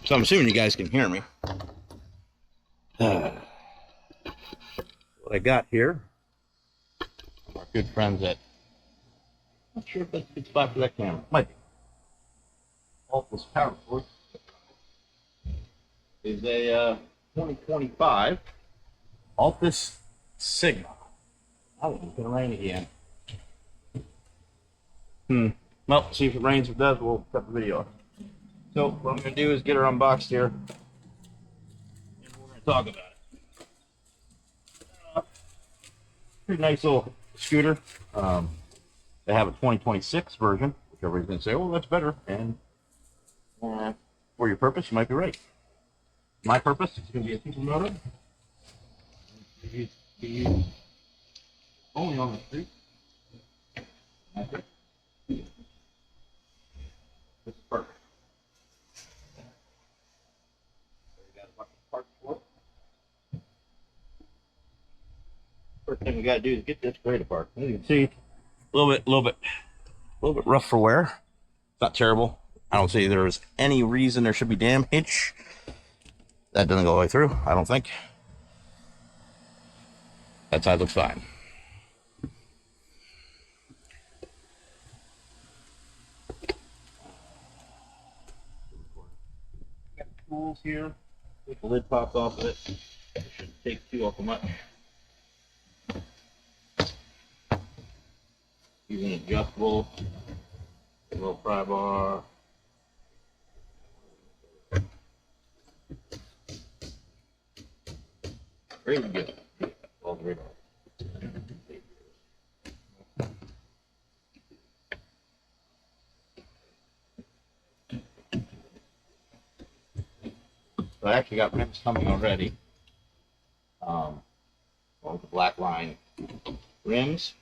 So I'm assuming you guys can hear me. What I got here, our good friends at, not sure if that's a good spot for that camera. Might be. Altis Power Source is a 2025 Altis Sigma. Oh, it's gonna rain again. Well, see if it rains. If it does, we'll cut the video off. So what I'm gonna do is get her unboxed here, and we're gonna talk about it. Pretty nice little scooter. They have a 2026 version, which everybody's gonna say, "Oh, that's better." And for your purpose, you might be right. My purpose is gonna be a super motor. Be used only on the street. That's it. This is perfect. So you got a bunch of parts for it. First thing we gotta do is get this crate apart. As you can see, a little bit rough for wear. It's not terrible. I don't see there's any reason there should be damage. That doesn't go all the way through, I don't think. That side looks fine. Got the tools here. If the lid pops off of it, it shouldn't take too awful much. Using an adjustable, a little pry bar. Very good. All the way down. So I actually got rims coming already. Well, with the black line rims.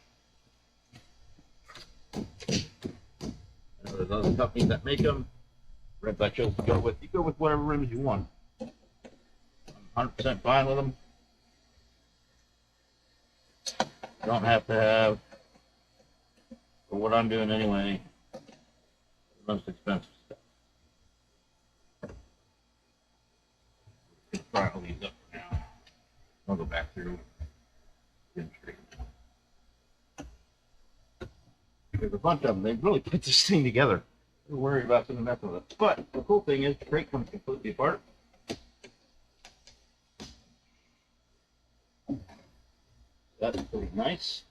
There's other companies that make them. Rims I chose to go with. You go with whatever rims you want. I'm 100% fine with them. You don't have to have, for what I'm doing anyway, the most expensive stuff. Let's try all these up for now. I'll go back through. There's a bunch of them. They really put this thing together. We're worried about something messing with it. But the cool thing is the crate comes completely apart. That's pretty nice.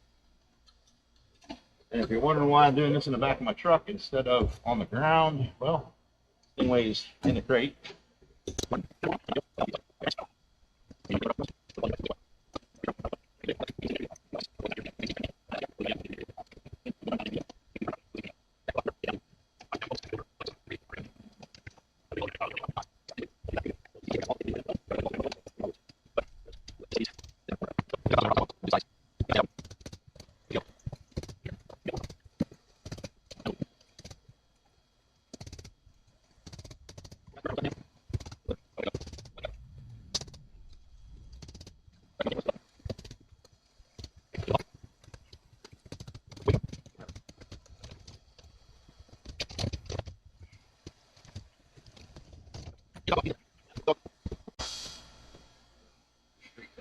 And if you're wondering why I'm doing this in the back of my truck instead of on the ground, well, thing weighs in the crate.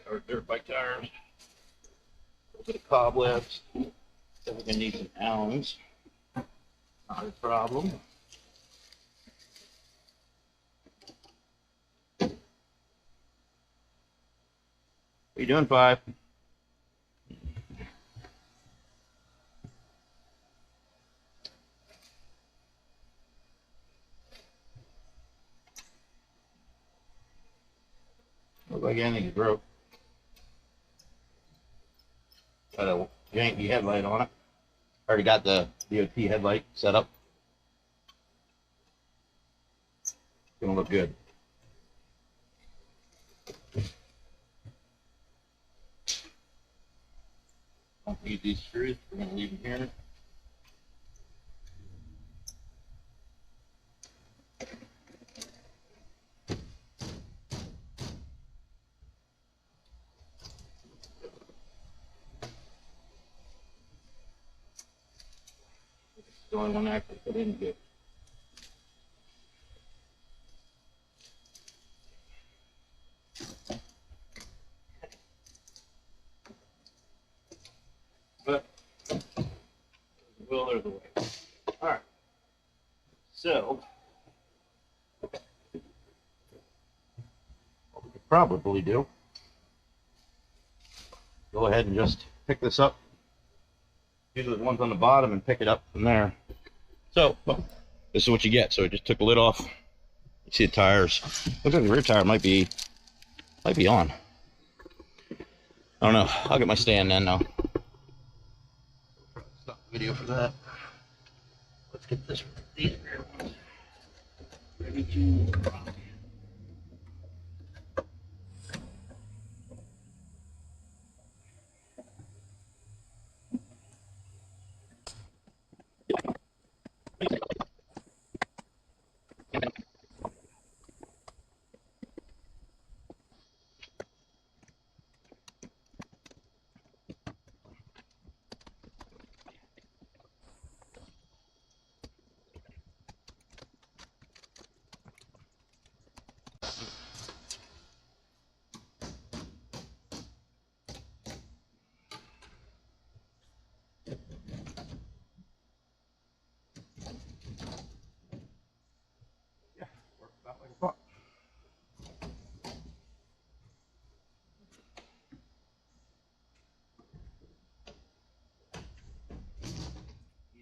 Or dirt bike tires, a little bit of cobwebs. So we're gonna need some Allens. Not a problem. What are you doing, Five? Look like anything's broke. Got a janky headlight on it. Already got the DOT headlight set up. Gonna look good. Don't need these screws. We're gonna leave them here. The only one I actually put in good. of the way. All right. So, what we could probably do, go ahead and just pick this up. These are the ones on the bottom and pick it up from there. So, this is what you get. So I just took the lid off. You see the tires. Looks like the rear tire might be on. I don't know. I'll get my stand then now. Stop the video for that. Let's get these rear ones ready to rock.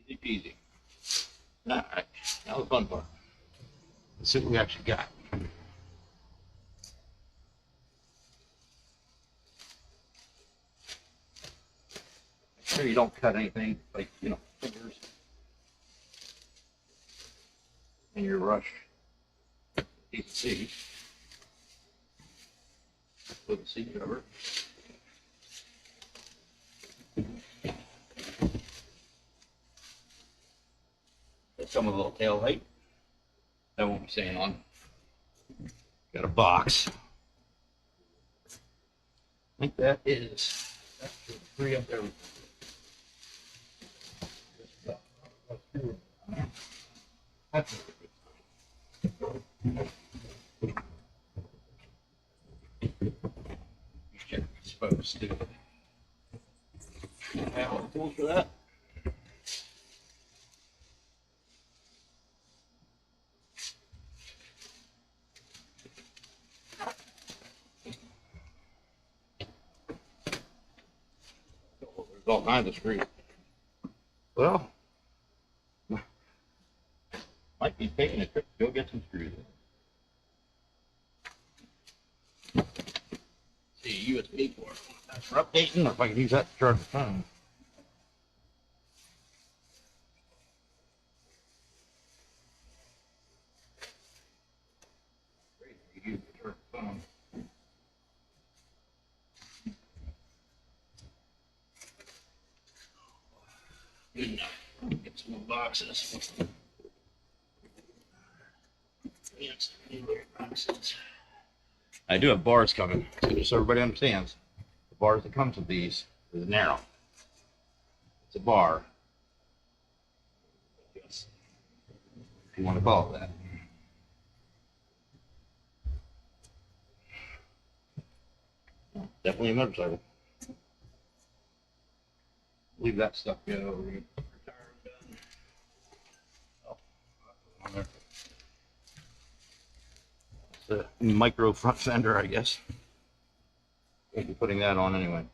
Easy peasy. Alright, now the fun part. Let's see what we actually got. Make sure you don't cut anything, like, you know, fingers in your rush. You can see with the seat cover. Some of the little tail light. That won't be staying on. Got a box. I think that should free up everything. That's you're supposed to have a tool for that. All kinds of screws. Well, might be taking a trip to go get some screws. See, USB port. That's for updating, or if I can use that to charge the phone. Great, you can use it to charge the phone. Good enough. Get some more boxes. Yes, boxes. I do have bars coming, so just so everybody understands. The bars that comes with these is narrow. It's a bar. Yes. If you want to call it that. Definitely a motorcycle. Leave that stuff go. On there. It's a micro front fender, I guess. Won't be putting that on anyway.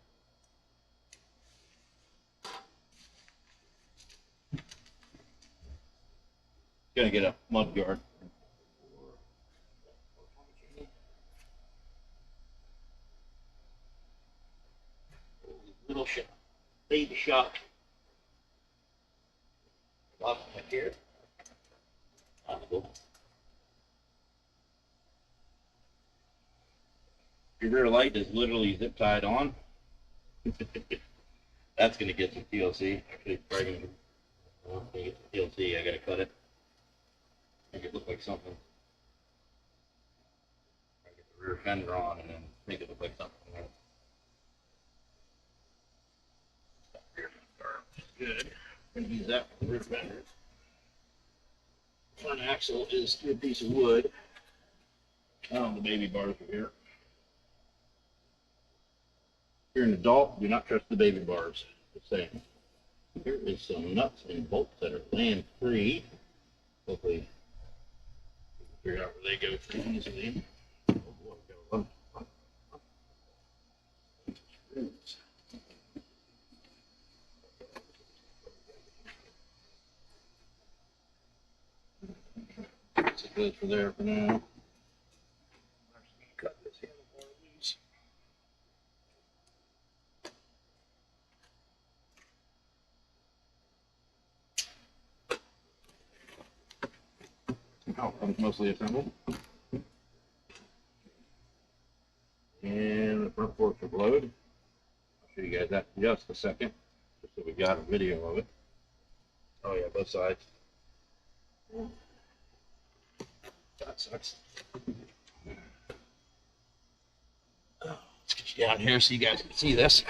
Gonna get a mud guard. Little shop, baby shop. Lock right here. Your rear light is literally zip tied on. That's gonna get some TLC. Actually, probably gonna get some TLC. I gotta cut it. Make it look like something. I get the rear fender on and then make it look like something. Rear fender is good. I'm gonna use that for the rear fender. Front axle is through a piece of wood. The baby bars are here. If you're an adult, do not trust the baby bars. Just saying. Here is some nuts and bolts that are land free. Hopefully, we can figure out where they go pretty easily. Oh boy, got a lot of screws. That's good for there for now. Cut this handlebar loose. Now comes mostly assembled. And the front fork should load. I'll show you guys that in just a second, just so we got a video of it. Oh yeah, both sides. That sucks. Let's get you down here so you guys can see this.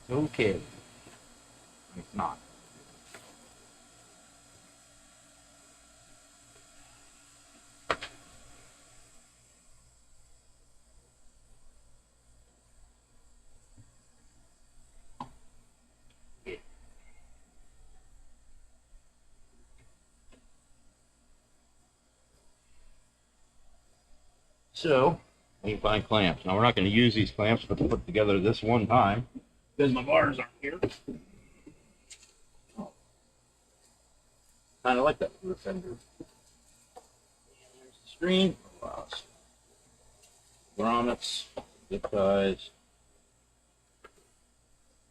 It's okay. It's not. So, we can find clamps. Now, we're not going to use these clamps to put together this one time because my bars aren't here. Kind of like that for a fender. And there's the screen. Grommets, zip ties.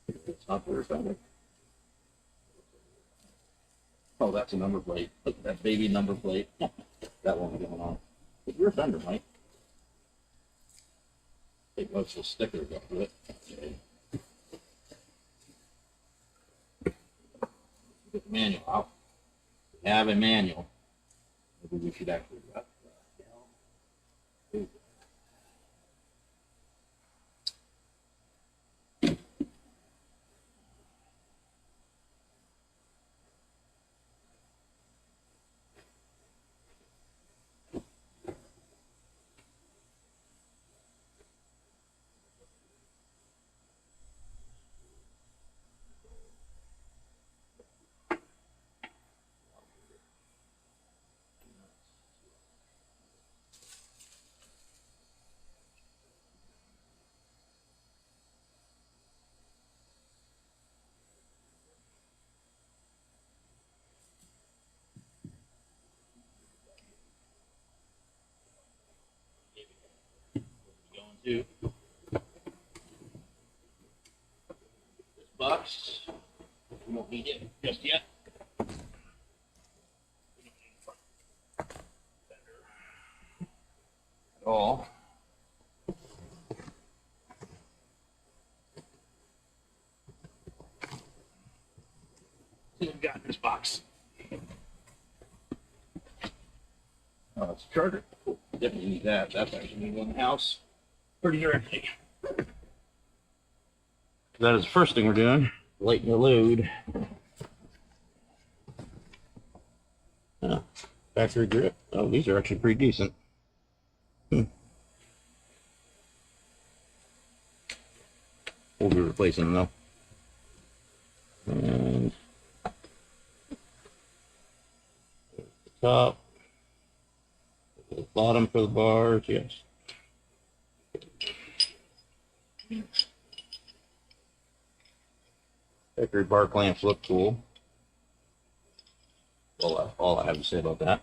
It's not for a fender. Oh, that's a number plate. Look at that baby number plate. That one going on. It's your fender, Mike. Take most of the stickers off of it. Okay. Get the manual out. We have a manual. Maybe we should actually write that down. To this box. We won't need it just yet. We don't need a front fender at all. See what we got in this box. Oh, it's a charger. Cool. Definitely need that. That's actually needed in the house pretty directly. That is the first thing we're doing. Lighten the load. Factory grip. Oh, these are actually pretty decent. We'll be replacing them though. And the top. The bottom for the bars, yes. Factory bar clamps look cool. All I have to say about that.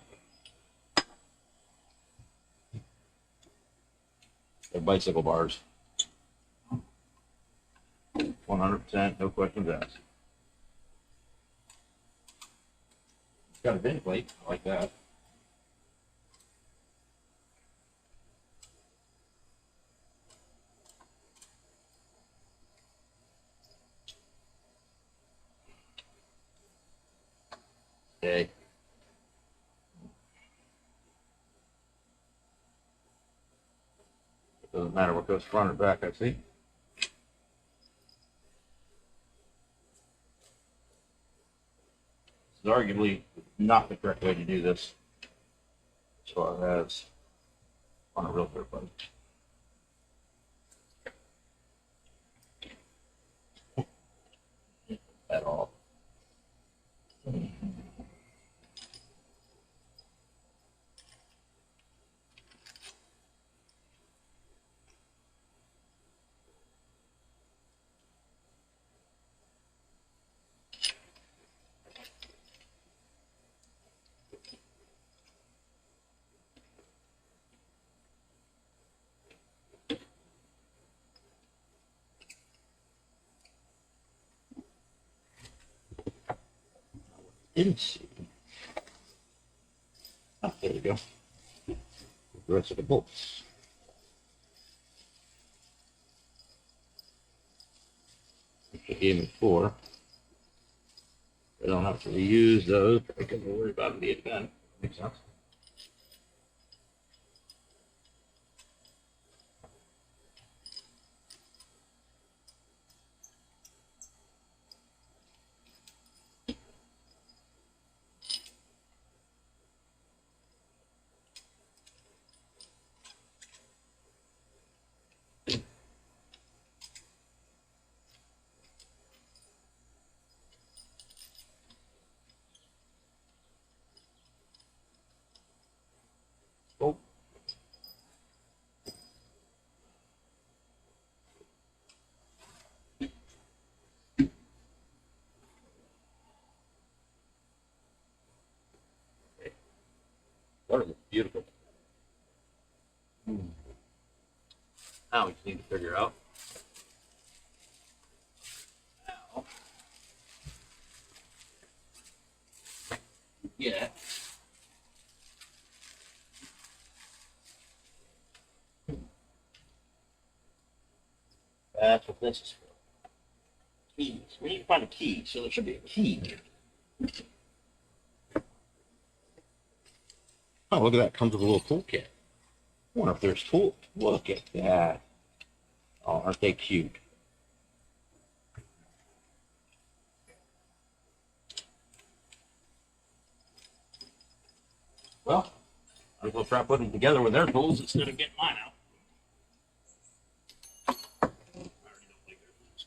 They're bicycle bars. 100%, no questions asked. It's got a bend plate, I like that. Okay. It doesn't matter what goes front or back, I see. This is arguably not the correct way to do this as far as on a real dirt bike. At all. Didn't see. Oh, there we go. The rest of the bolts. They gave me 4. I don't have to reuse those because we'll worry about them being bent. Makes sense. Oh. Water looks beautiful. Now we just need to figure out how to get that's what this is for. Keys. We need to find a key, so there should be a key. Oh, look at that. Comes with a little toolkit. I wonder if there's tools. Look at that. Oh, aren't they cute? Well, I will try putting it together with their tools instead of getting mine out. I already don't like their tools.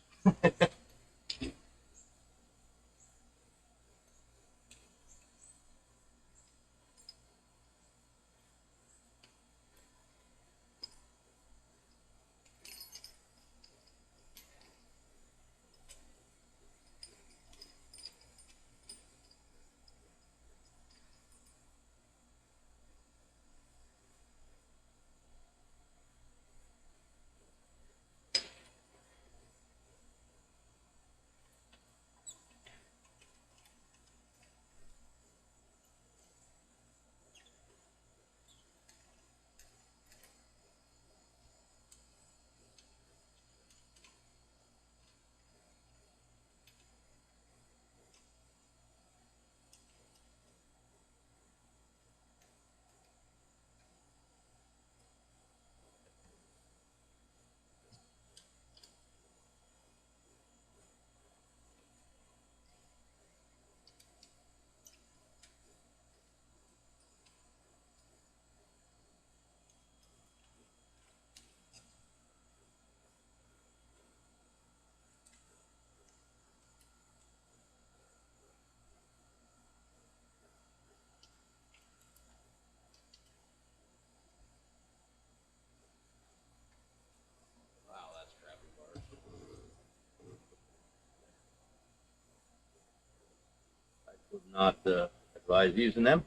Wow, that's crappy bars. I would not advise using them.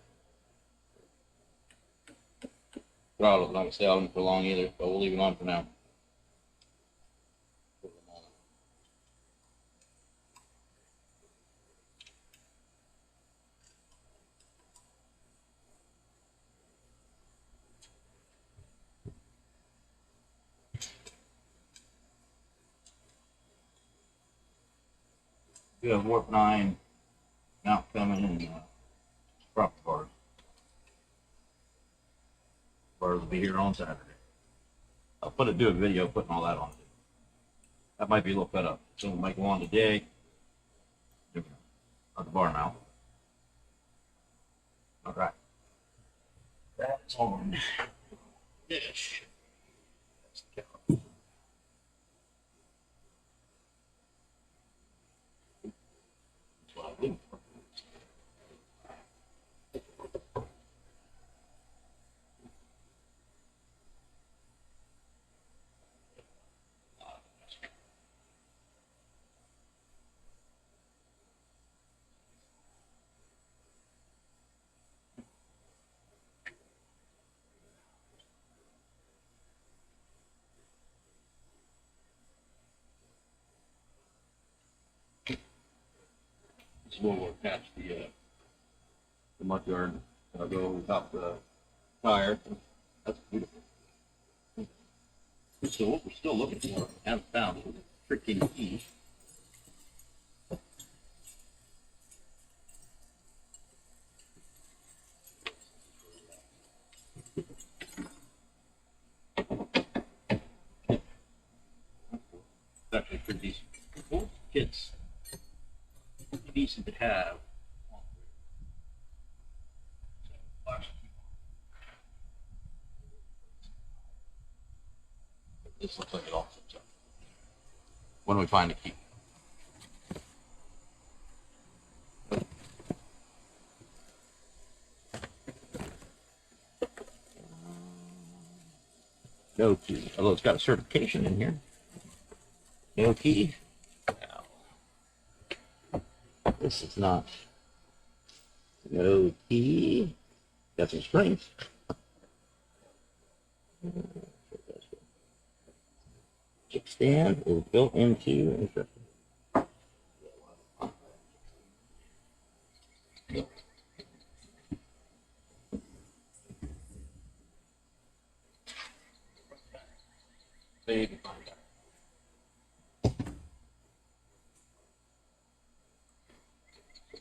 But I don't want to stay on them for long either, but we'll leave it on for now. We have warp 9 now coming in prop bars. Bars will be here on Saturday. I'll do a video putting all that on. That might be a little fed up. So it might go on today. Not the bar now. All right. That's on. dish. That's what I do. This is where we'll attach the mud guard. I'll go top the tire. That's beautiful. So what we're still looking for, haven't found, is a freaking key. It's actually pretty decent. Both kits decent to have. This looks like it all fits up. When do we find a key? No key. Although it's got a certification in here. No key. No. This is not. No key. Got some springs. Kickstand is built into. Interesting. Baby.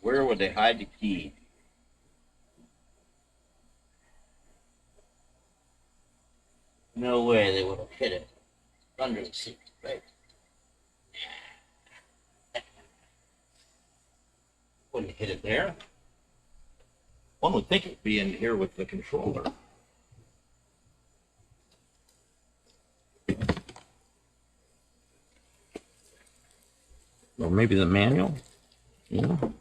Where would they hide the key? No way they would have hit it under the seat, right? Wouldn't hit it there. One would think it'd be in here with the controller. Or maybe the manual, you know?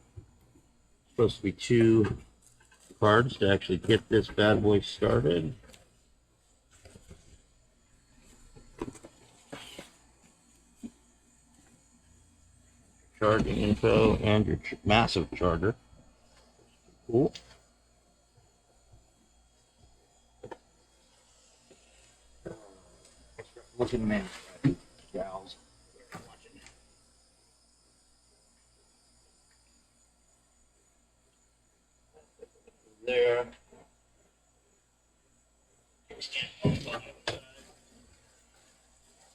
Supposed to be 2 cards to actually get this bad boy started. Charging info and your massive charger. Cool. Look at the man, gals. There.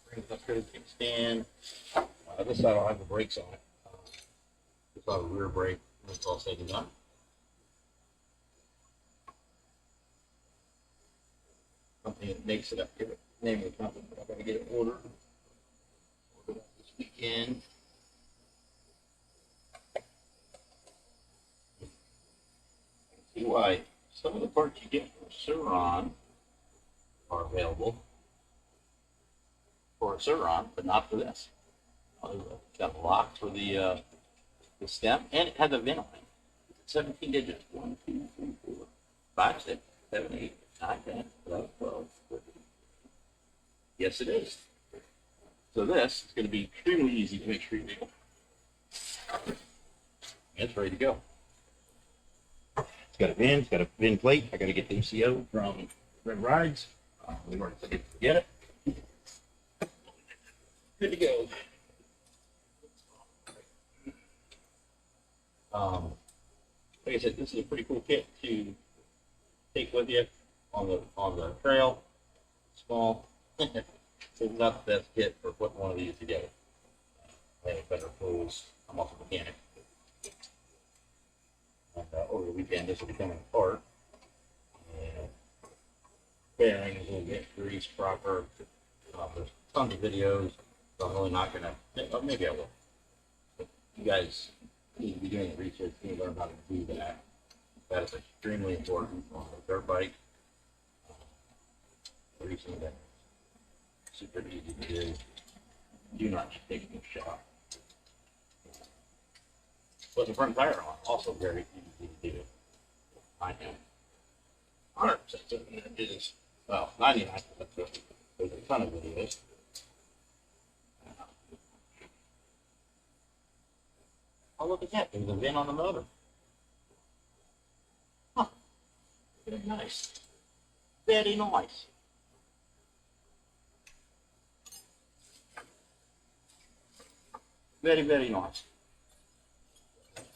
Brings up here to the kickstand. This side will have the brakes on it. This will have a rear brake when it's all said and done. Company that makes it up here. Name of the company, but I gotta get it ordered. Ordered this weekend. See why some of the parts you get from Suron are available for a Suron, but not for this. It's got a lock for the stem, and it has a VIN on it. 17 digits. 1, 2, 3, 4, 5, 6, 7, 8, 9, 10, 11, 12, 13. Yes, it is. So this is going to be extremely easy to make street legal. It's ready to go. It's got a VIN. It's got a VIN plate. I got to get the MCO from Red Rides. We've already said to get it. Good to go. Like I said, this is a pretty cool kit to take with you on the trail. Small. It's not the best kit for putting one of these together. I have better tools. I'm also a mechanic. And over the weekend, this will be coming apart. And bearings will get greased proper. There's tons of videos. So I'm really not going to, maybe I will. But you guys need to be doing the research to learn how to do that. That is extremely important on a dirt bike. the reason that super easy to do. Do not take a shot. Put the front tire on, also very easy to do. I know. 100% certain that it is, well, 99%. There's a ton of videos. Oh, look at that. There's a vent on the motor. Huh. Very nice. Very nice. Very, very nice.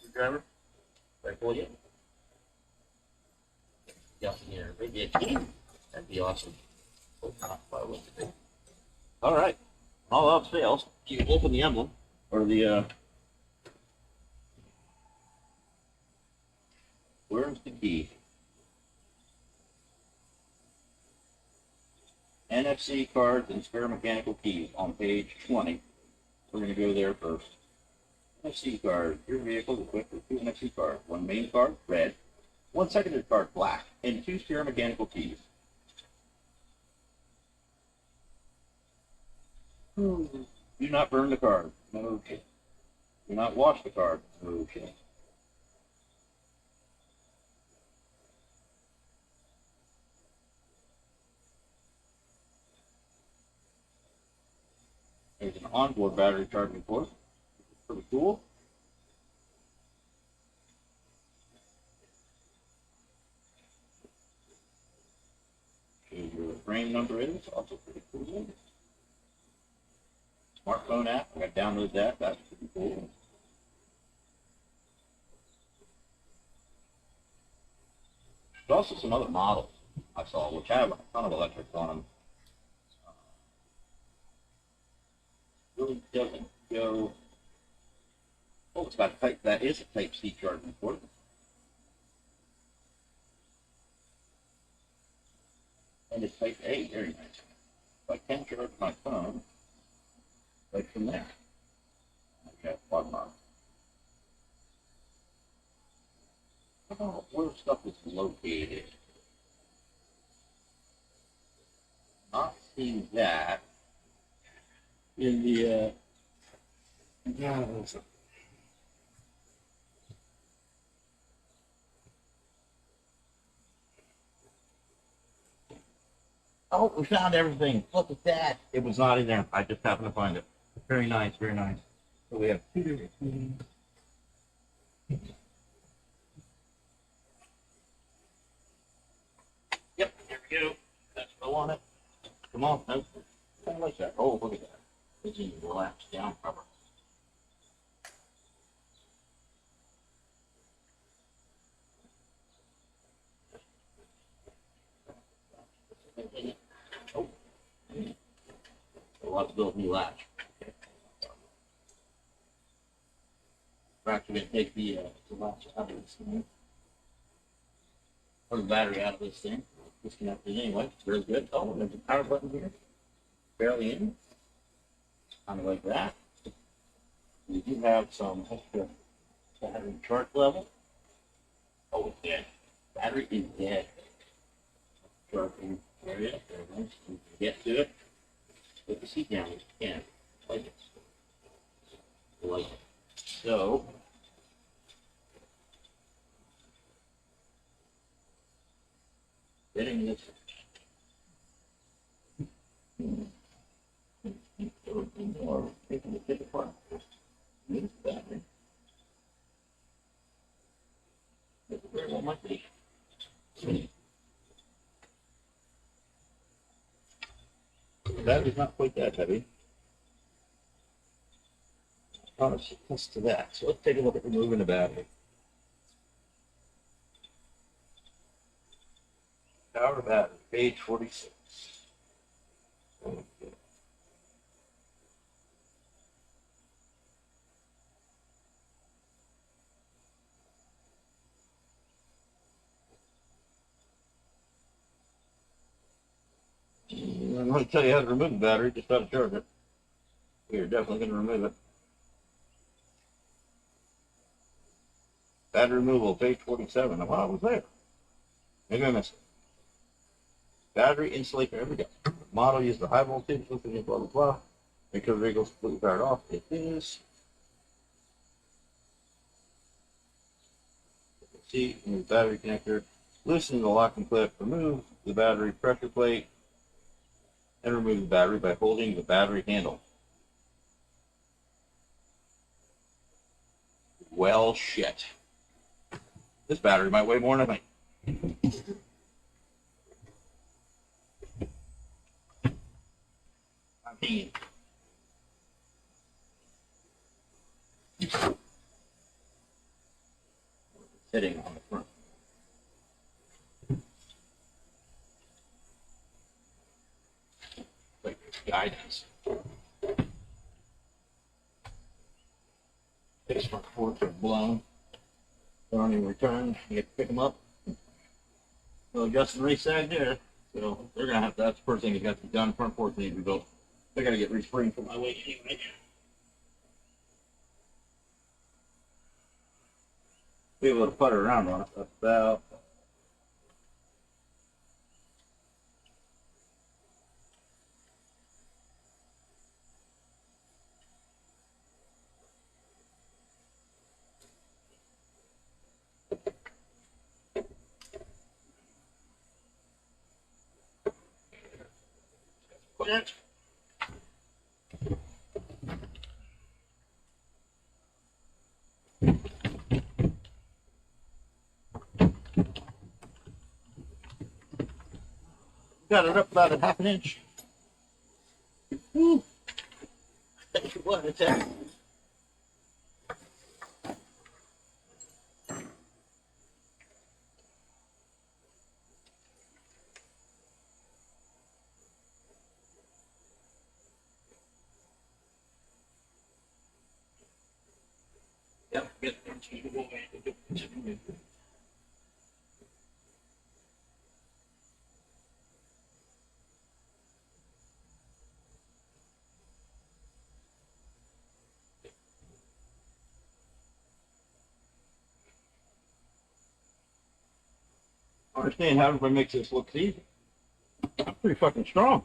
Screwdriver. Right for you. Got here. Maybe a key. That'd be awesome. All right. All else fails. You can open the emblem or the. Where's the key? NFC cards and spare mechanical keys on page 20. We're going to go there first. NFC card. Your vehicle is equipped with 2 NFC cards. 1 main card, red. 1 secondary card, black. And 2 spare mechanical keys. Do not burn the card. No shit. Do not wash the card. No shit. There's an onboard battery charging port. Pretty cool. Shows where the frame number is. Also pretty cool. Smartphone app. I got to download that. That's pretty cool. There's also some other models I saw which have a ton of electrics on them. Really doesn't go. Oh, it's got type. That is a Type C charging port. And it's Type A. Very nice. So I can charge my phone right from there. Okay, plug mark. I don't know where stuff is located. Not seeing that in the oh, we found everything. Look at that. It was not in there. I just happened to find it. Very nice, very nice. So we have 2 different things. Yep, there we go. That's what I wanted. Come on, nope. Kind of like that. Oh, look at that. It's in the collapse down cover. Oh. We'll have to build a new latch. We're actually going to take the latch out of this thing. Or the battery out of this thing. Disconnected anyway. It's very good. Oh, there's a power button here. Barely in. Kind of like that. We do have some extra battery charge level. Oh, it's dead. Battery is dead. Charging area. Very nice. You can get to it. Put the seat down if you can. Like it. Like it. So, getting this. Or taking the ticket apart. Use the battery. It very well might be. The battery's not quite that heavy. Promise close to that. So let's take a look at removing the battery. Power battery, page 46. Okay. I'm going to tell you how to remove the battery, just how to charge it. We're definitely going to remove it. Battery removal, page 47. Well, I was there. Maybe I missed it. battery insulate. There we go. Model used the high voltage, lithium, blah, blah, blah. Make sure the vehicle's completely powered off. It is. See, remove battery connector. Loosen the locking clip. Remove the battery pressure plate. And remove the battery by holding the battery handle. Well, shit. This battery might weigh more than I think. I mean, sitting on the front. Like guidance. These front forks are blown. They don't even return. You have to pick them up. So Justin race sag there. So they're gonna have to. That's the first thing that's got to be done. Front forks need to be built. I gotta get respringed for my weight anyway. Be able to putter around on it. That's about. That. Got it up about a half an inch. Woo. What a attack. Yep, get it. I understand how everybody makes this look easy. I'm pretty fucking strong.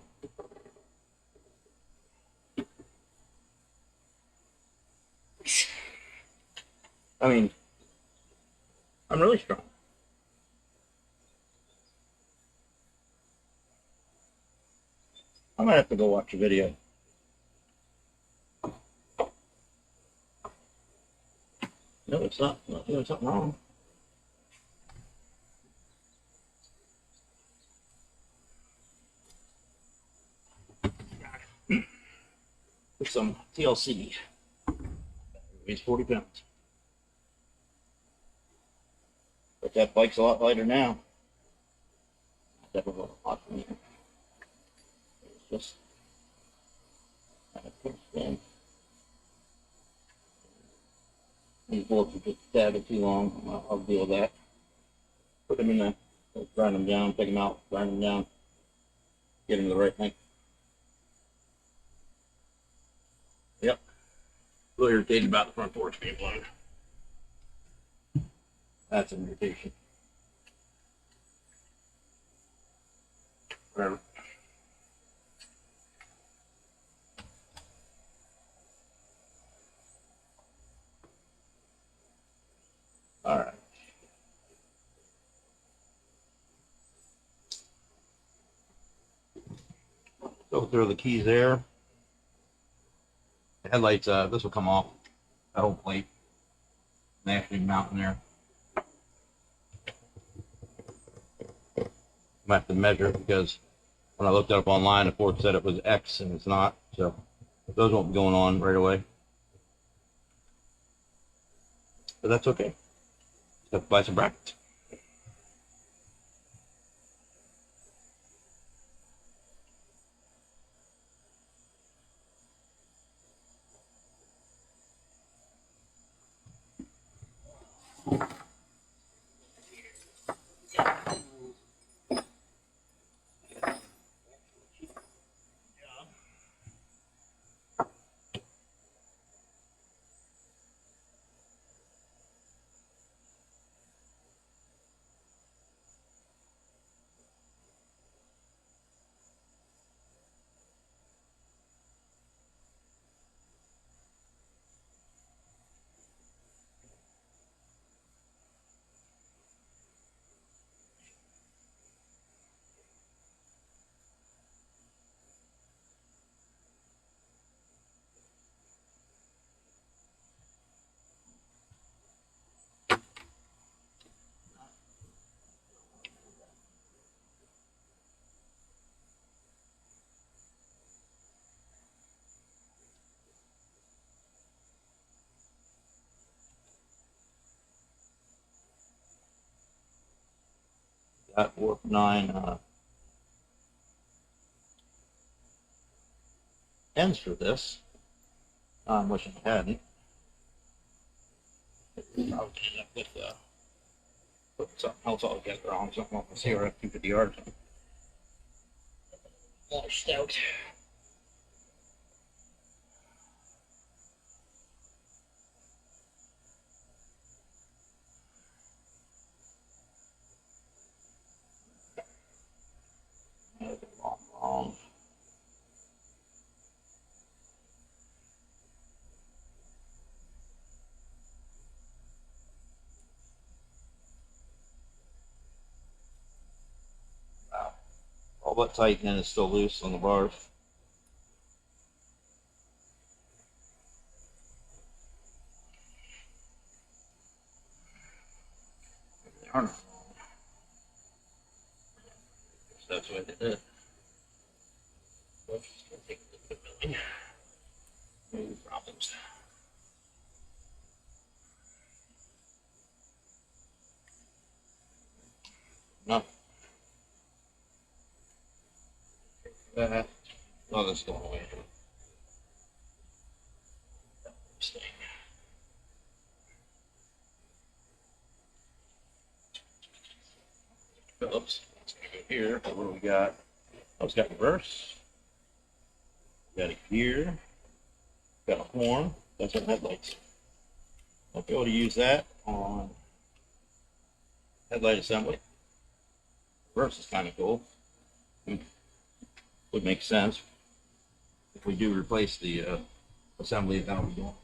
I mean, I'm really strong. I might have to go watch a video. No, it's not. I'm not doing something wrong. With some TLC. Weighs 40 pounds. But that bike's a lot lighter now. That was a lot for me. It's just kind of pushed in. These bolts are just a tad bit too long. I'll deal with that. Put them in there, grind them down, take them out, grind them down, get them to the right length. Yep. Really irritated about the front forks being blown. That's an irritation. Whatever. All right. So throw the keys there. The headlights, this will come off. That whole plate. They actually mount in there. Might have to measure it because when I looked it up online, the Ford said it was X and it's not. So those won't be going on right away. But that's okay. Just have to buy some brackets. got warp 9 ends for this. I'm wishing I hadn't. Probably end up with putting something else all together on something like the CRF 250R or something. More stout. Long. Wow. All but tight and it's still loose on the bars. They are not long. That's what they did. Well, it's going to take a little bit of milling. No problems. No. Oh, that's going away. Phillips. Let's go here. What do we got? Oh, it's got reverse. We got a gear. Got a horn. That's our headlights. I'll be able to use that on headlight assembly. Reverse is kind of cool. Would make sense if we do replace the assembly that I'll be doing.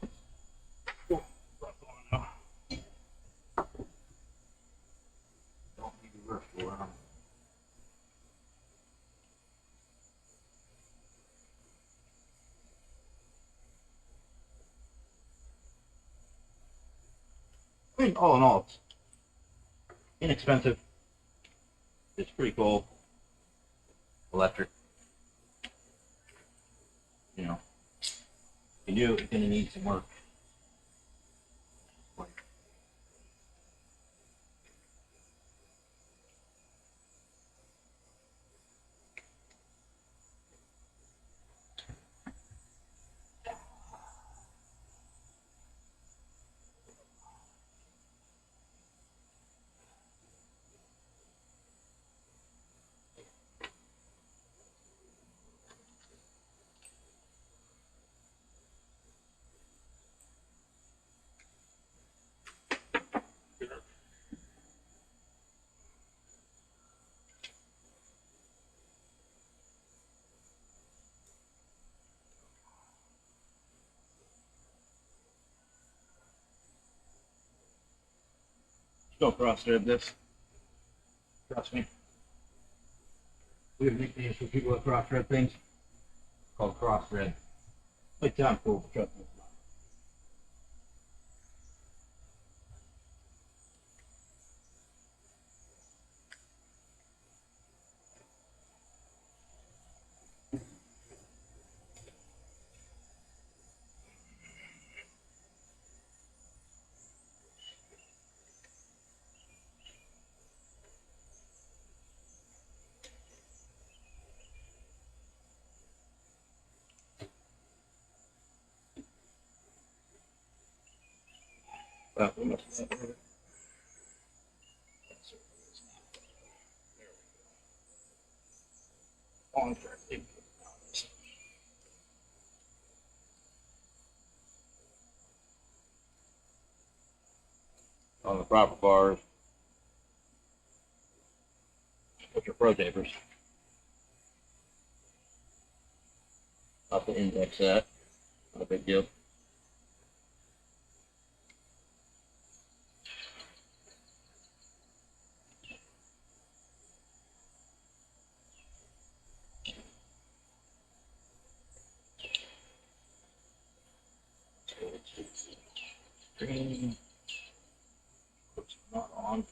Don't need reverse for them. I mean, all in all, it's inexpensive. It's pretty cool. Electric. You know, you do, it's going to need some work. Don't cross thread this. Trust me. We have nicknames for people that cross thread things. It's called cross thread. Like Tom cool, trust me. Well, we must have that. On correctly. On the proper bars. Put your pro tapers. Not the index set. Not a big deal. Green. Oops, not on.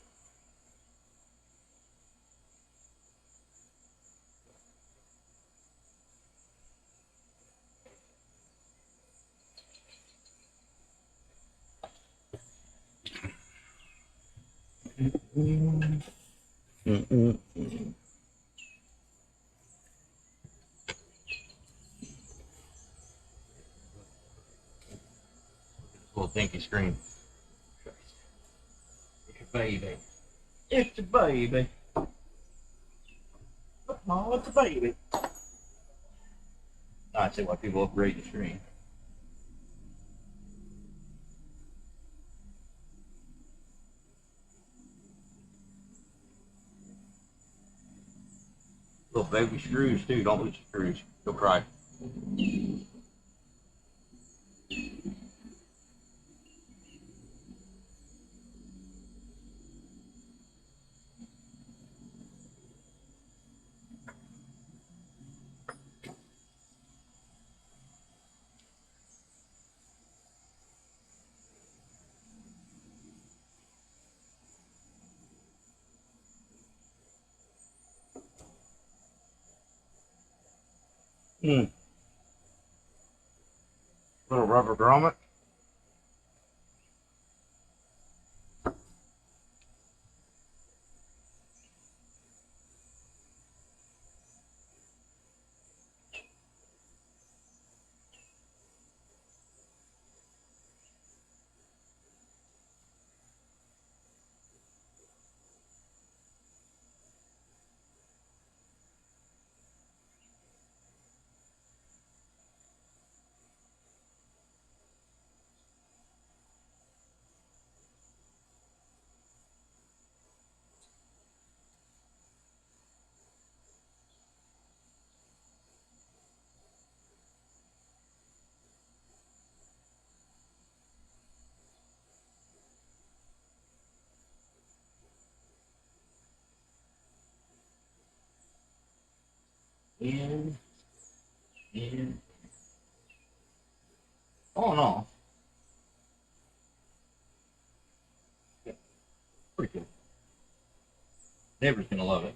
Little dinky screen. It's a baby. It's a baby. Oh, it's a baby. I'd say why people upgrade the screen. Little baby screws too. Don't lose the screws. You'll cry. Little rubber grommet. In. Oh no. Yeah, pretty cool. Neighbor's gonna love it.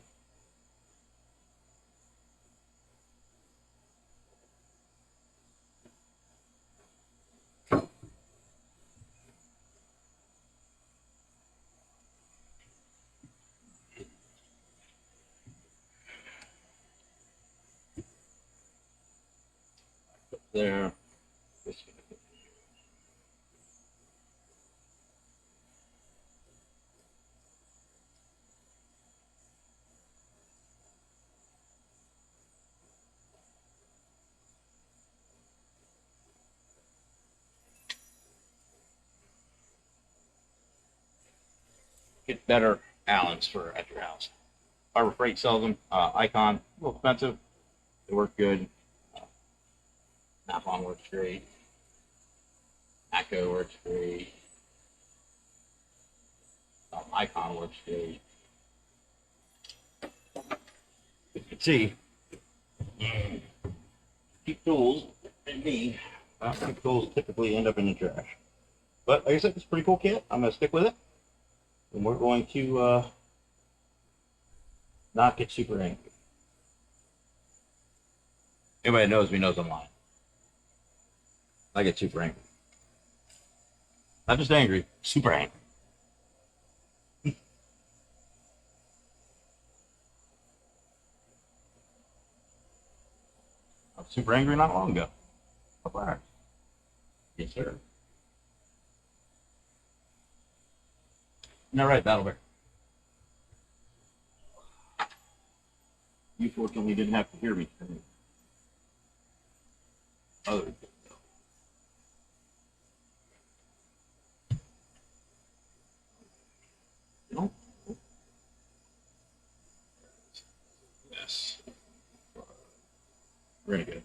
There. Get better Allens for at your house. Harbor Freight sells them. Icon, a little expensive. They work good. Snap-on works great. Acco works great. Icon works great. You can see, cheap tools and me. Cheap tools typically end up in the trash. But like I said, it's a pretty cool kit. I'm gonna stick with it, and we're going to not get super angry. Anybody that knows me knows I'm lying. I get super angry. Not just angry, super angry. I was super angry not long ago. Couple hours. Yes, sir. Isn't that right, Battle Bear? You fortunately didn't have to hear me. Other no. Yes. We're gonna get it.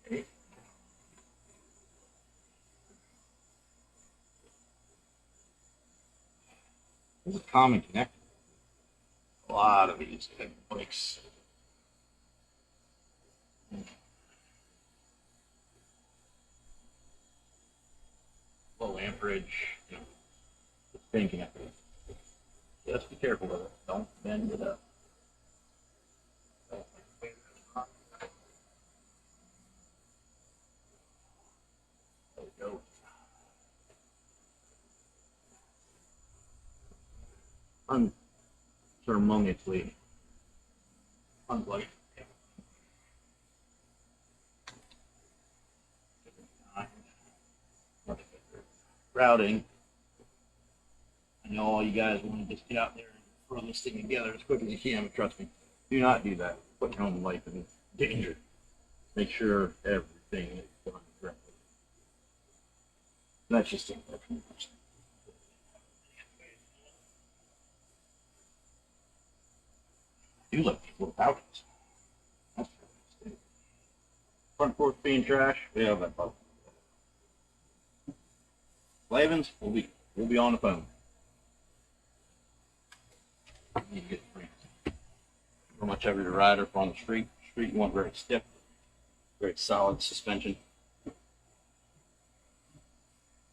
Okay. There's a common connector. A lot of these bikes. Low amperage, pin connector. Just be careful with it. Don't bend it up. There we go. unceremoniously unplug it. Routing. I know all you guys want to just get out there and throw this thing together as quick as you can, but trust me, do not do that. Put your own life in danger. Make sure everything is done correctly. That's just it. You look full of outings. That's pretty nice. Front porch being trash, we have that problem. Lavins, we'll be on the phone. You need to get the frames. How much heavier to ride up on the street. Street you want very stiff, very solid suspension.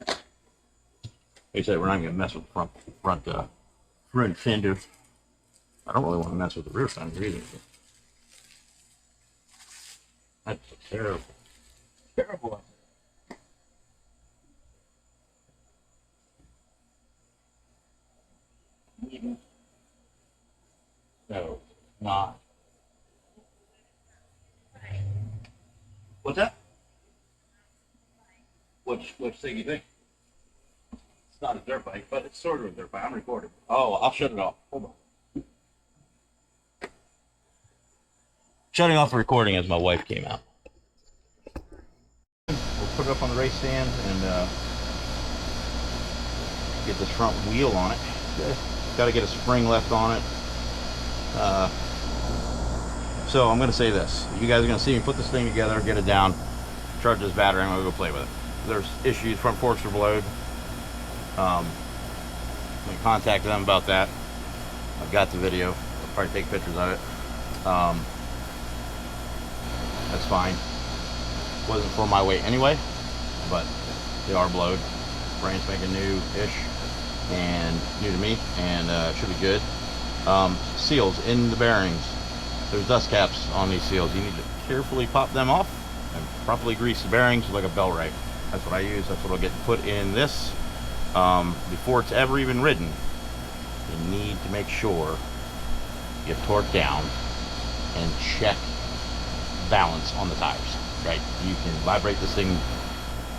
Like I said, we're not going to mess with the front fender. I don't really want to mess with the rear fender either. That's terrible. Terrible. No, not. What's that? Which thing do you think? It's not a dirt bike, but it's sort of a dirt bike. I'm recording. Oh, I'll shut it off. Hold on. Shutting off the recording as my wife came out. We'll put it up on the race stand and get this front wheel on it. Got to get a spring left on it. So I'm going to say this. You guys are going to see me put this thing together, get it down, charge this battery, I'm going to go play with it. There's issues, front forks are blowed. I'm going to contact them about that. I've got the video. I'll probably take pictures of it. That's fine. Wasn't for my weight anyway, but they are blowed. Brain's making new-ish and new to me, and should be good. Seals in the bearings. There's dust caps on these seals. You need to carefully pop them off and properly grease the bearings like a bell-right. That's what I use. That's what will get put in this. Before it's ever even ridden, you need to make sure you torque down and check balance on the tires. Right? You can vibrate this thing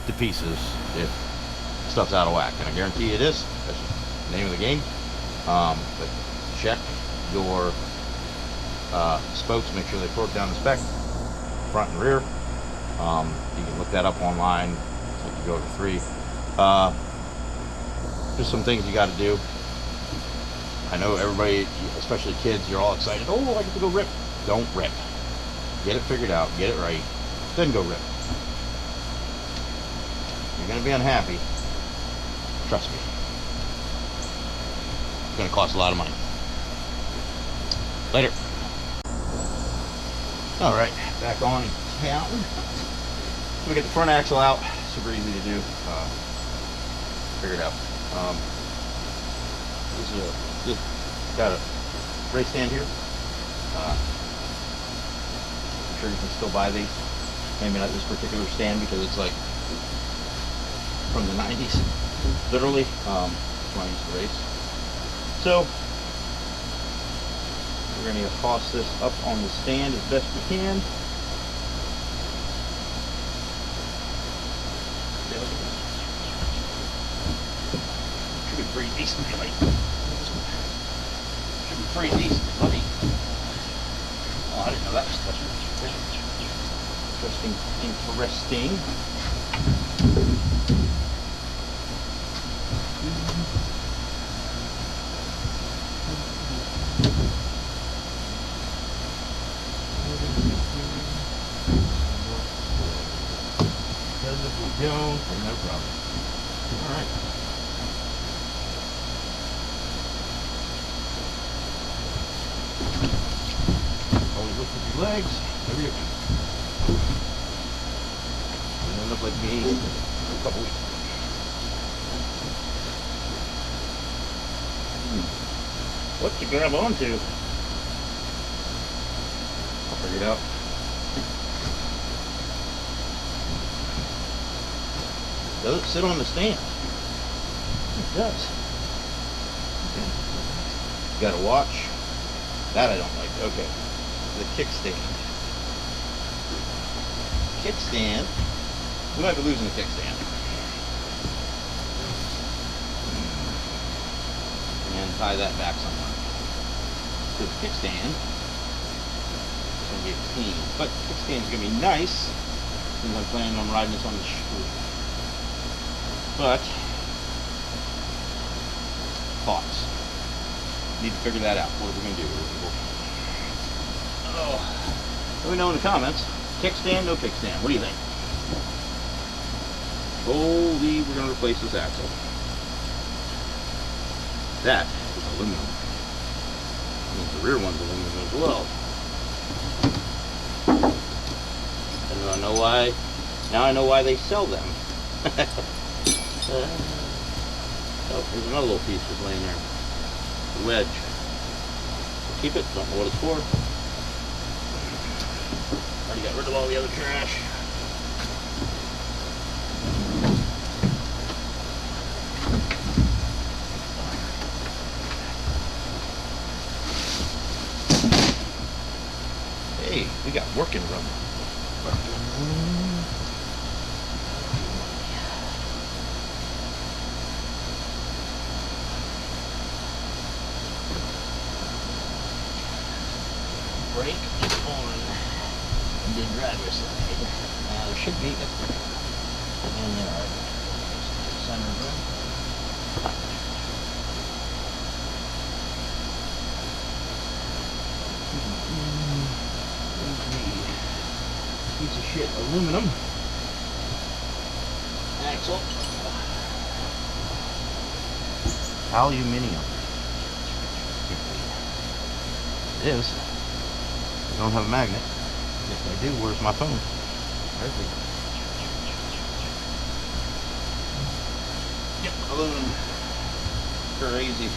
to pieces if stuff's out of whack, and I guarantee it is. That's just the name of the game. But check your spokes, make sure they torque down the spec, front and rear. You can look that up online. So you go over 3. Just some things you got to do. I know everybody, especially kids, you're all excited. Oh, I get to go rip. Don't rip. Get it figured out. Get it right. Then go rip. You're going to be unhappy. Trust me. It's going to cost a lot of money. Later. Alright, back on counting. So we get the front axle out. Super easy to do. Figure it out. This got a race stand here. I'm sure you can still buy these. Maybe not this particular stand because it's like from the 90s. Literally. That's when I used to race. So we're going to toss this up on the stand as best we can. Should be pretty decent, buddy. Should be pretty decent, buddy. Oh, I didn't know that was interesting. Because if we don't, then no problem. Alright. Always look at your legs. There you go. You don't look like me for a couple weeks. What to grab onto? I'll figure it out. Does it sit on the stand? It does. Okay. You gotta watch. That I don't like. Okay. The kickstand. Kickstand. We might be losing the kickstand. And tie that back somewhere. So the kickstand is going to be a pain. But the kickstand is going to be nice since I'm planning on riding this on the street. But, thoughts. Need to figure that out. What are we going to do? Oh, let me know in the comments. Kickstand, no kickstand. What do you think? Holy, we're going to replace this axle. That is aluminum. And the rear one's aluminum as well. And I know why. Now I know why they sell them. Oh, there's another little piece just laying there. The wedge. Keep it. Don't know what it's for. Already got rid of all the other trash. Hey, we got working room. Brake on the driver's side. Now there should be a and there are center room. Piece of shit aluminum axle. Aluminium. It is. I don't have a magnet. Yes, I do. Where's my phone? There's it. Yep, aluminum. Crazy.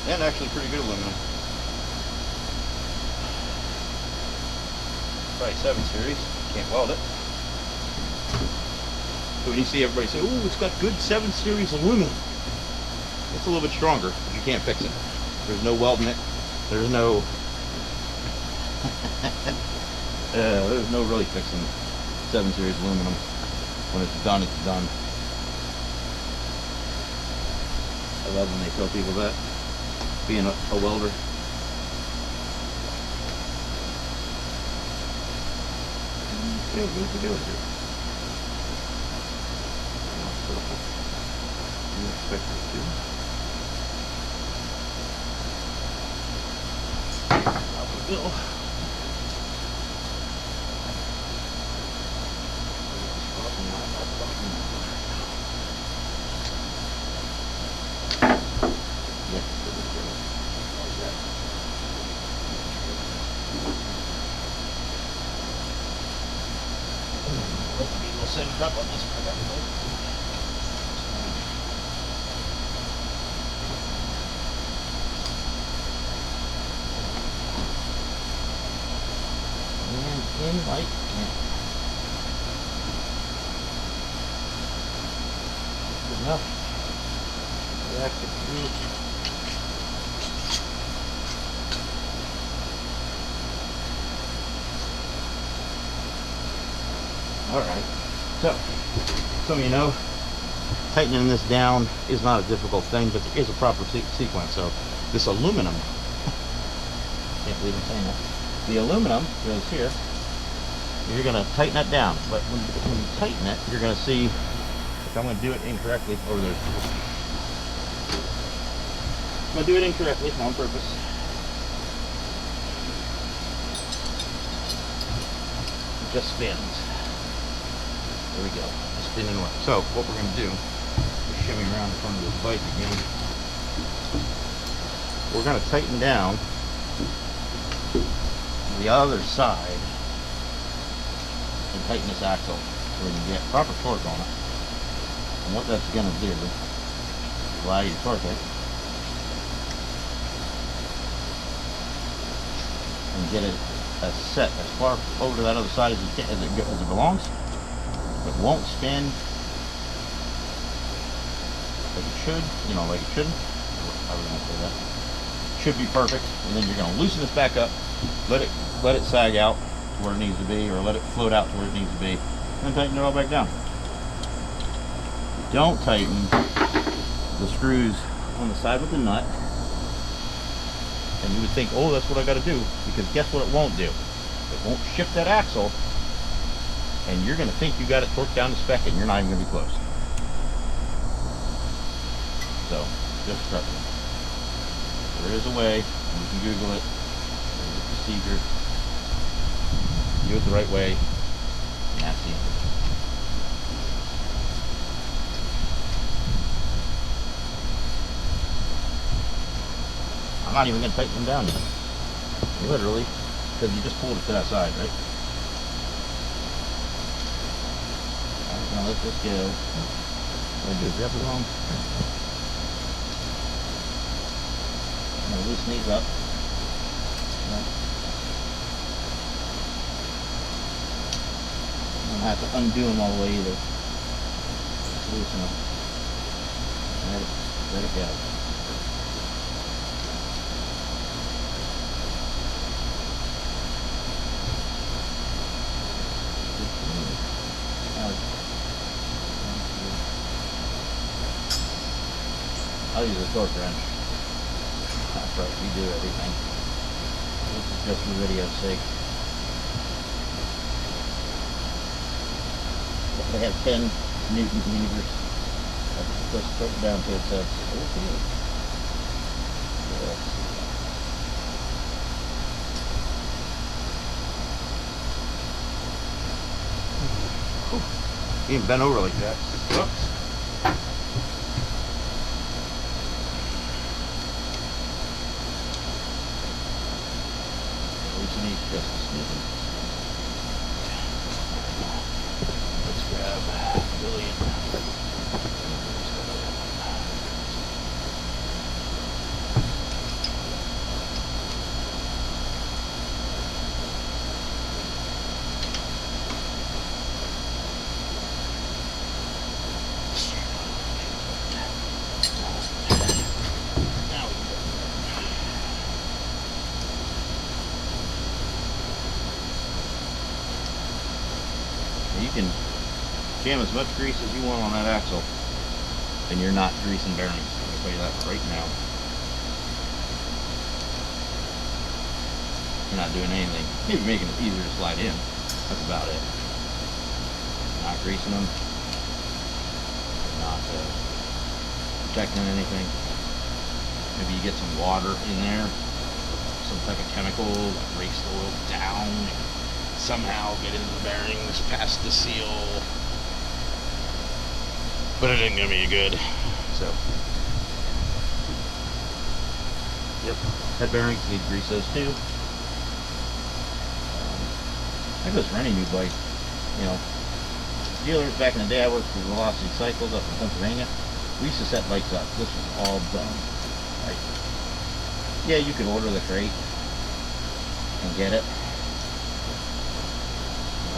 And actually pretty good aluminum. Probably 7 series. Can't weld it. So when you see everybody say, "Ooh, it's got good 7 series aluminum," it's a little bit stronger, but you can't fix it. There's no welding it. There's no there's no really fixing 7 series aluminum. When it's done, it's done. I love when they tell people that, being a welder. Yeah, what to do with it? You expect it to? Out we go. Set it up on this one. And in like good enough. That's it. All right. So, some of you know, tightening this down is not a difficult thing, but there is a proper sequence. So, this aluminum, can't believe I'm saying that, the aluminum goes here. You're going to tighten that down, but when you tighten it, you're going to see, if I'm going to do it incorrectly, over there. I'm going to do it incorrectly on purpose. It just spins. There we go. Spinning away. So what we're going to do is shimmy around in front of this bike again. We're going to tighten down the other side and tighten this axle so we can get proper torque on it. And what that's going to do is allow you to torque it and get it as set as far over to that other side as it belongs. It won't spin like it should, like it shouldn't. however you want to say that. Should be perfect. And then you're going to loosen this back up, let it sag out to where it needs to be, or let it float out to where it needs to be, and then tighten it all back down. Don't tighten the screws on the side with the nut. And you would think, oh, that's what I got to do, because guess what it won't do? It won't shift that axle, and you're going to think you got it torqued down to spec, and you're not even going to be close. So, just trust me. There is a way, and you can Google it. There's a procedure. Do it the right way, and that's the end. I'm not even going to tighten them down yet. Literally, because you just pulled it to that side, right? Alright, now let this go. What I do is wrap it wrong. I'm going to loosen these up. I don't have to undo them all the way either. Just loosen them. Let it go. I'll use a torque wrench. That's right, we do everything. This is just for video's sake. They have 10 Newton meters. Just put it down to it says, okay. Yes. You ain't bent over like that. Whoops. Just a smidgen. Let's grab Billy. You can jam as much grease as you want on that axle, and you're not greasing bearings. I'm going to tell you that right now. You're not doing anything. Maybe making it easier to slide in. That's about it. Not greasing them. Not protecting anything. Maybe you get some water in there, some type of chemical that breaks the oil down. Somehow get into the bearings past the seal, but it ain't gonna be good. So, yep, head bearings need to grease those too. That goes for any new bike. You know, dealers back in the day, I worked for Velocity Cycles up in Pennsylvania. We used to set bikes up. This was all done. Right? Yeah, you could order the crate and get it.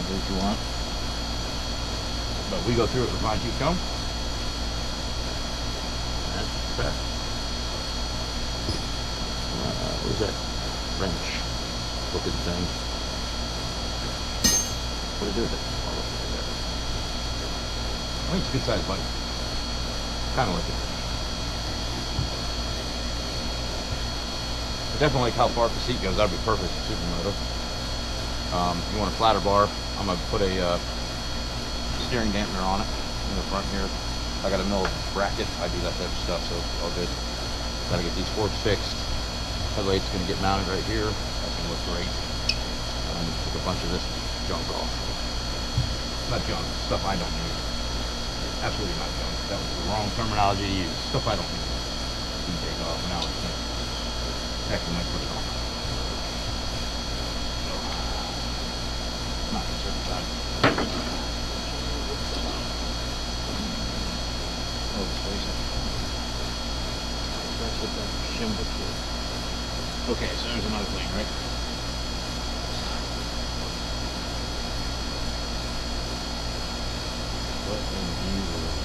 Do what you want, but we go through it with fine tooth comb. That's best. What is that wrench looking thing? What to do with it? I think it's a good sized bike. Kind of like it. I definitely like how far the seat goes. That'd be perfect for supermoto. You want a flatter bar, I'm going to put a steering dampener on it in the front here. I got a mill bracket, I do that type of stuff, so it's all good. Gotta get these forks fixed. Headlight's going to get mounted right here. That's going to look great. Took a bunch of this junk off. Not junk, stuff I don't need. Absolutely not junk. That was the wrong terminology to use. Stuff I don't need. You take off, now it's actually might put it on. Not certified. Oh, the spacer. That's what the shim looks like. Okay, so there's another thing, right? What in the world?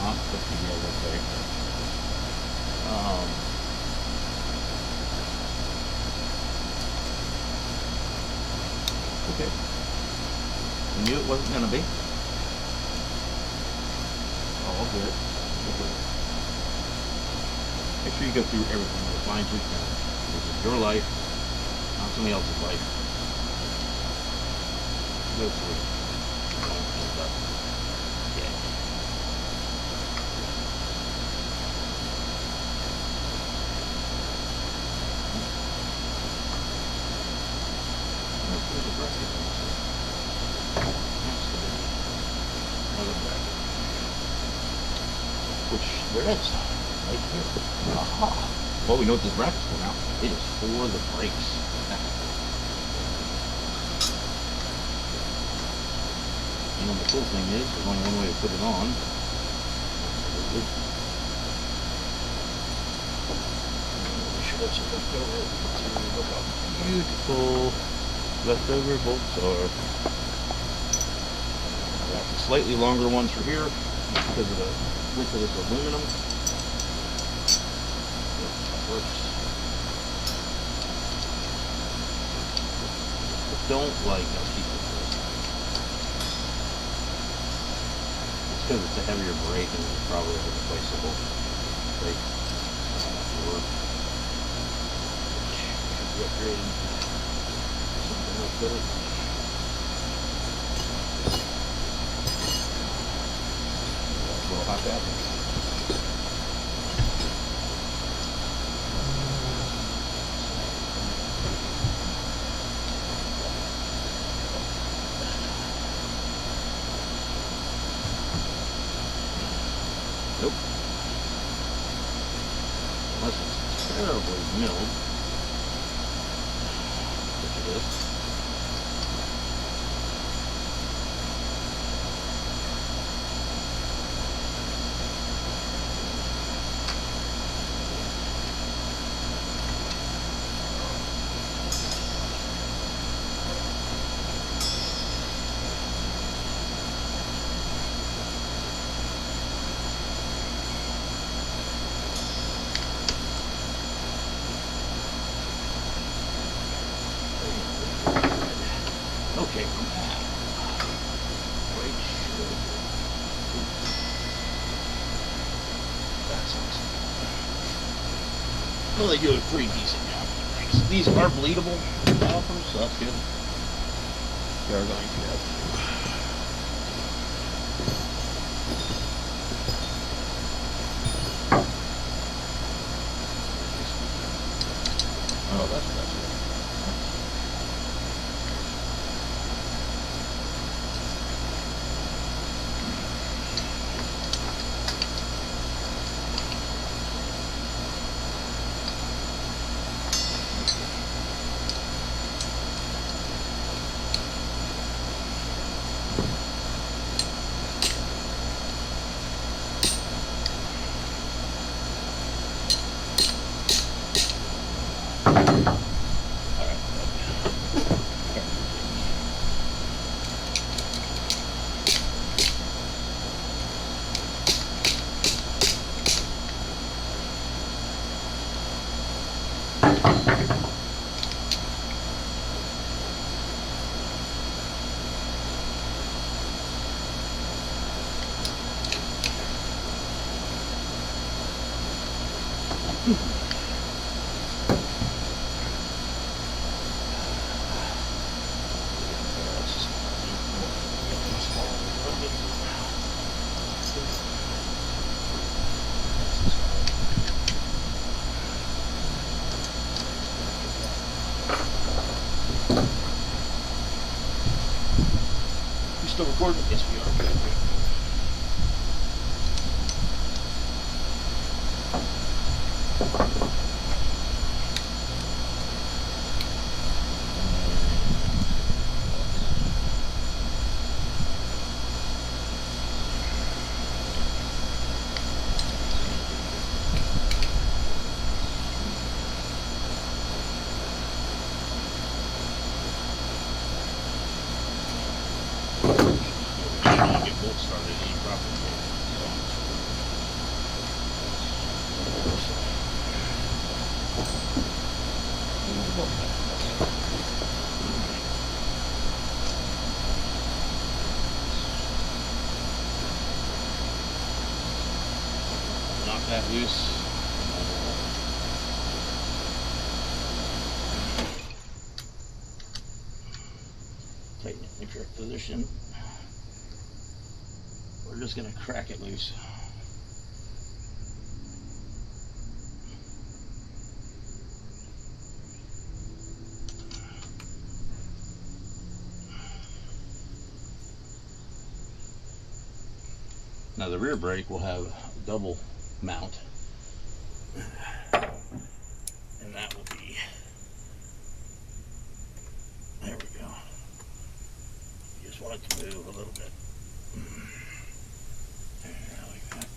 Not put together paper. Okay. I knew it wasn't gonna be. All good. Make sure you go through everything with a fine-tooth comb. This is your life, not somebody else's life. Go through it. Yeah. There's a bracket on this one. Has to be another bracket. Which there is. Right here. Aha. Well, we know what this bracket's for now. It is for the brakes. And the cool thing is, there's only one way to put it on. Make sure that's a leftover. Look how beautiful leftover bolts are. Got the slightly longer ones for here because of the width of this aluminum. Works. I don't like how cheap it is. It's because it's a heavier brake and it's probably a replaceable brake. Work. Should be upgraded. Something much better. That's a little hot to happen. Nope. Unless it's terribly milled, which it is. Okay, brake should. That's awesome. Well, they do a pretty decent job with the brakes. These are bleedable calipers, so that's good. We are going to have. Oh, that's what that's for. We still recording? Yes, we are. Good. Get bolts started any properly. So. that loose. Tighten it in the correct position. We're just going to crack it loose. Now the rear brake will have a double mount, and that will be, there we go. You just want it to move a little bit. There, like that.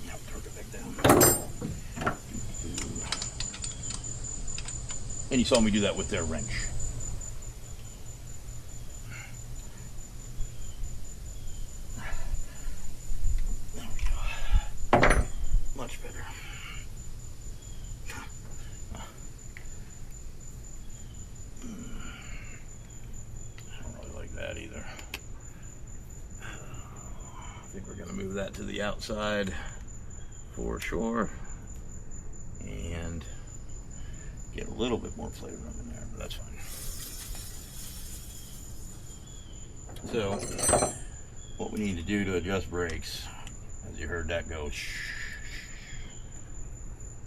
Now torque it back down. And you saw me do that with their wrench. Much better. I don't really like that either. I think we're going to move that to the outside for sure and get a little bit more flavor in there, but that's fine. So what we need to do to adjust brakes, as you heard that go shh.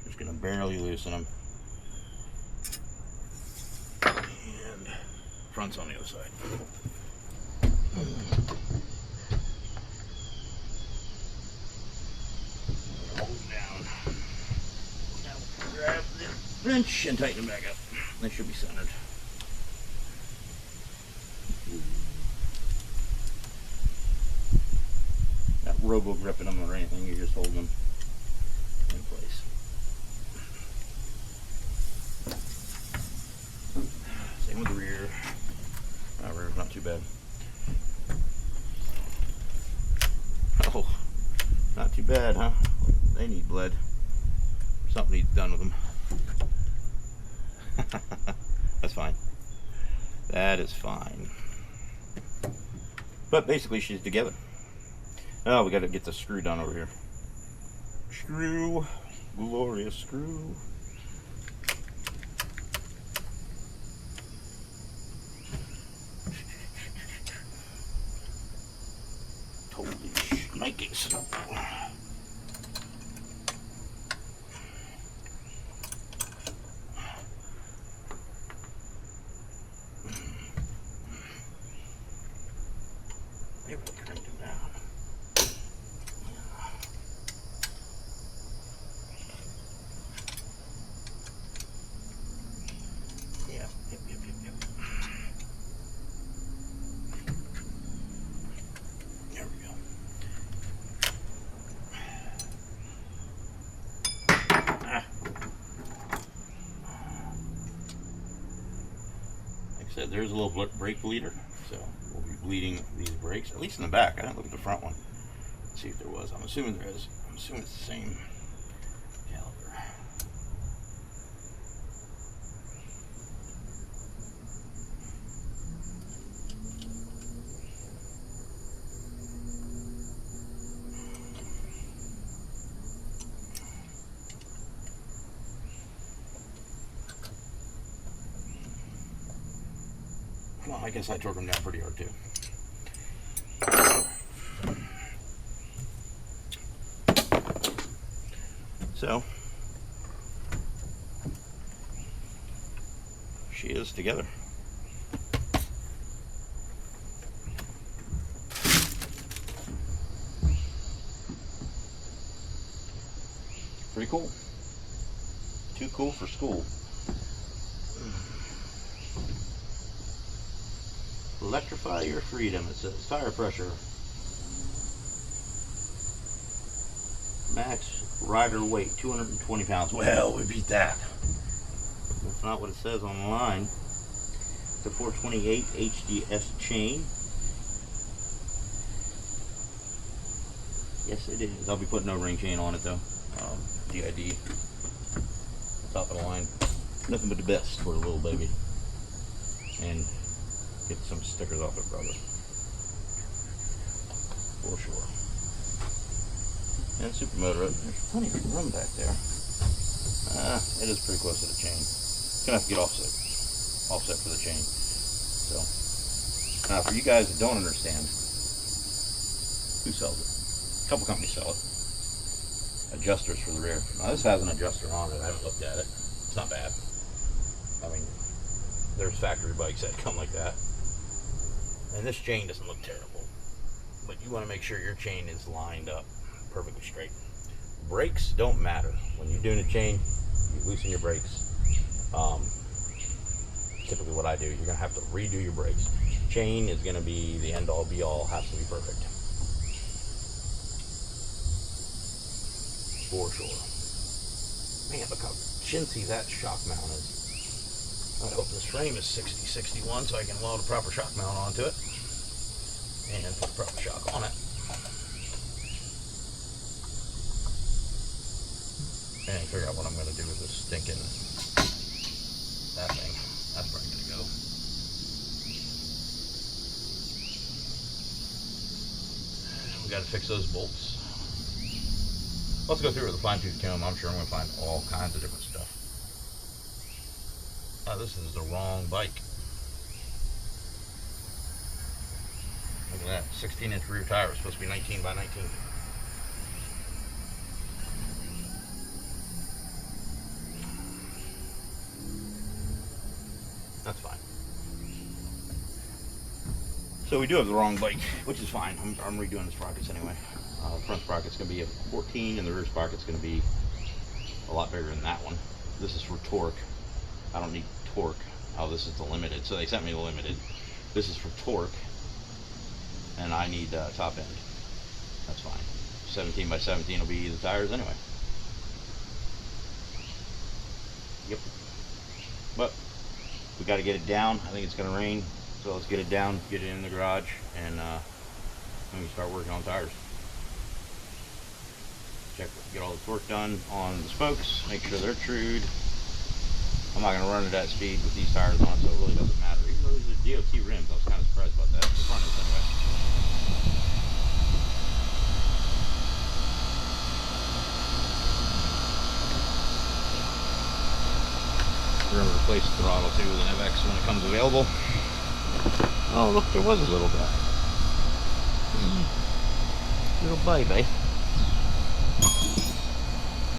Just gonna barely loosen them. And front's on the other side. Hold down. Now grab the wrench and tighten them back up. They should be centered. Not robo gripping them or anything, you're just holding them in place. Same with the rear. Rear's not too bad. Oh, not too bad, huh? They need bled. Something needs done with them. That's fine. That is fine. But basically, she's together. Oh, we got to get the screw done over here. Screw, glorious screw. Holy shnikes. Said there's a little brake bleeder, so we'll be bleeding these brakes, at least in the back. I didn't look at the front one. Let's see if there was. I'm assuming there is. I'm assuming it's the same caliber. Well, I guess I torqued them down pretty hard too. So, she is together. Pretty cool. Too cool for school. Electrify your freedom. It says tire pressure. Max rider weight 220 pounds. Well, we beat that. That's not what it says on the line. It's a 428 HDS chain. Yes, it is. I'll be putting no ring chain on it though. DID. Top of the line. Nothing but the best for a little baby. And get some stickers off it, brother. For sure. and supermotor it. There's plenty of room back there. It is pretty close to the chain. Gonna have to get offset for the chain. So now, for you guys that don't understand, who sells it? A couple companies sell it. Adjusters for the rear. Now this has an adjuster on it. I haven't looked at it. It's not bad. I mean, there's factory bikes that come like that. And this chain doesn't look terrible. But you want to make sure your chain is lined up perfectly straight. Brakes don't matter. When you're doing a chain, you loosen your brakes. Typically what I do, you're going to have to redo your brakes. Chain is going to be the end all be all, has to be perfect. For sure. Man, look how chintzy that shock mount is. I hope this frame is 60-61 so I can weld a proper shock mount onto it and put a proper shock on it. And figure out what I'm going to do with this stinking that thing. That's where I'm going to go. And we got to fix those bolts. Let's go through with a fine tooth comb. I'm sure I'm going to find all kinds of different stuff. Oh, this is the wrong bike. Look at that, 16-inch rear tire. It's supposed to be 19 by 19. That's fine. So we do have the wrong bike, which is fine. I'm redoing the sprockets anyway. The front sprocket's going to be a 14, and the rear sprocket's going to be a lot bigger than that one. This is for torque. I don't need torque. Oh, this is the limited. So they sent me the limited. This is for torque, and I need top end. That's fine. 17 by 17 will be the tires anyway. Yep. But we got to get it down. I think it's going to rain, so let's get it down, get it in the garage, and then we start working on tires. Get all the torque done on the spokes, make sure they're trued. I'm not going to run at that speed with these tires on, so it really doesn't matter. Even though these are DOT rims, I was kind of surprised about that. The front is anyway. We're going to replace the throttle too with an FX when it comes available. Oh, look, there was a little guy. Little baby.